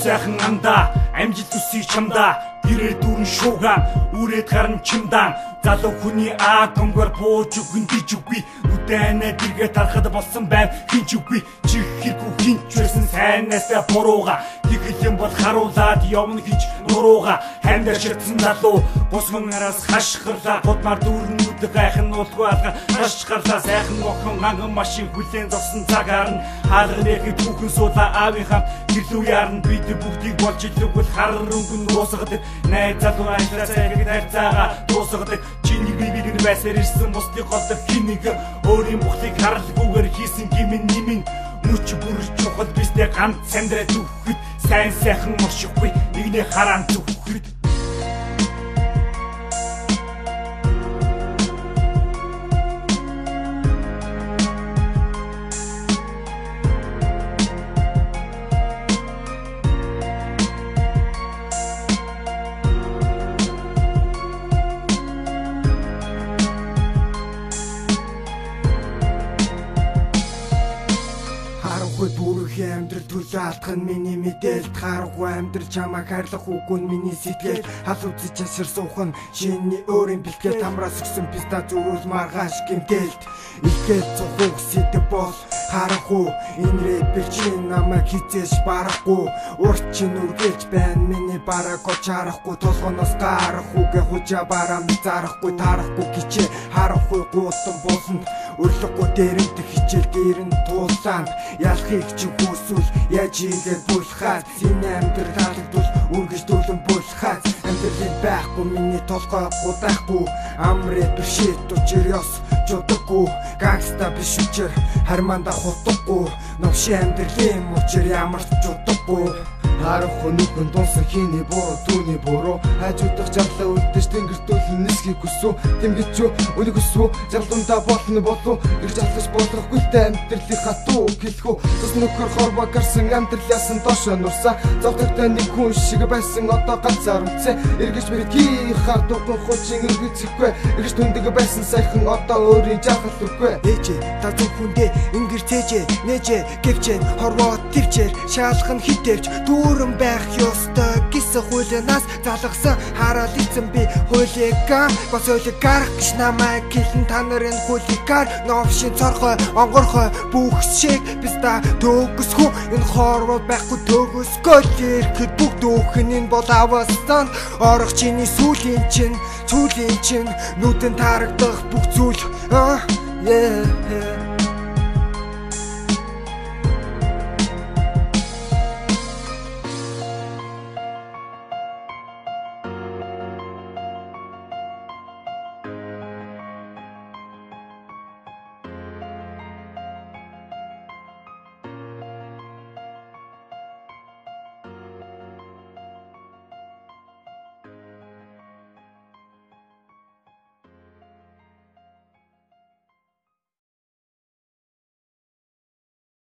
сайхан андаа амжилт үсий чамдаа гэрээ дүүрэн шуугаан үрээд гарна чимдаан залуу хүний атомгоор бууж өгөндиж үгүй нүдэнэ дэргээ тарахад болсон байна хинч үгүй чих хэргүй хинч байсан сайнасаа бурууга тэгэлэн бол харуулаад явна гэж нурууга хамдаа ширтсэн залуу босгон араас хашгирлаа гудмар дүүрнүүд гайхан уулгүй алга хашгирлаа сайхан охин ханган машин хүлэн зогсон цагаар нь хаалганыг түүхэн суулаа аавын хамт гэрлүү яарна бид бүгдийг болж илүүгэл хар өнгөн дуусгадаг найз залуу айлсаа гээд хайрцаага дуусгадаг чиний бибиг байсаар ирсэн бусдыг голдох хинийг өөрийн бухлыг харалгүйгээр хийсэн гимэн нимэн мөч бүр чухал бистэй ганц сандра зүгхэд сайн сайхан моршихгүй нэгний хараан зүгхэд Дүүрхэн амьдрал төлөө алдах нь миний мэдээлэл харахгүй амьдрал чамаа хайрлах үгүй миний сэтгэл хал үзэж чашир суух нь шиний өөрийн бэлтгэл тамраас өгсөн писта зүрүүл маргааш гэмтэлд илгээд цухуг сэдв бол харахгүй энэ рэпер чинь намайг хизээж барахгүй урт чинь үргэлж байна миний бараг оч харахгүй толгоноос гарахгүйгээ хужаа бараа зарахгүй тарахгүй гिचээ харахгүй гуутан бууланд өрлөхгүй дээрэнт хичээл дээрэн туулаанд ялхийг чи хүсвэл яаж ийгээд булхаад синий амьдрал таалагдвал үргэж дүүлэн булхаад амьдрал байхгүй миний толгой гудахгүй амрэ түшэт учирёс жодоггүй гангста биш учир харманда хутгахгүй новши амьдралын учир ямар ч жодоггүй харахгүй нүгэн дунсан хийний буруу түүний буруу хажуудах жарлаа үлдэж тэнгэртүүлэн нисхийг хүсв тэмгэж юу үнийг хүсв жарлундаа болно болов ирж алхаж болохгүй та амьдралын хатуу хэлэхүү тус нөхөр хорвоо гарсан амьдралаас нь доошоо нурсаа зовдогтой нэг хүн шиг байсан одоо ганцаар үлцээ эргэж бидний хар дуган хучин эргэцэхгүй эргэж түндэг байсан сайхан одоо өөрийн жахал үгүй ээжээ та зөвхөндөө ингэр цээжээ нээжээ гэвчээ хорвоо төвчээр шаалхан хитэрч дүүрэн байх ёстой гэсэн хуулианаас залгасан хараад ийцэн би хуулигаа бас хуулийг гарах гэж намайг хэлэн та нарын хуулигаар новшин цорхой онгорхой бүхшиг биста төгсхүү энэ хорвоо байхгүй төгсгөө ирэхэд бүгд өөхөн энэ бол аваастан орох чиний сүүлийн чинь нүдэн тарагдах бүх зүйл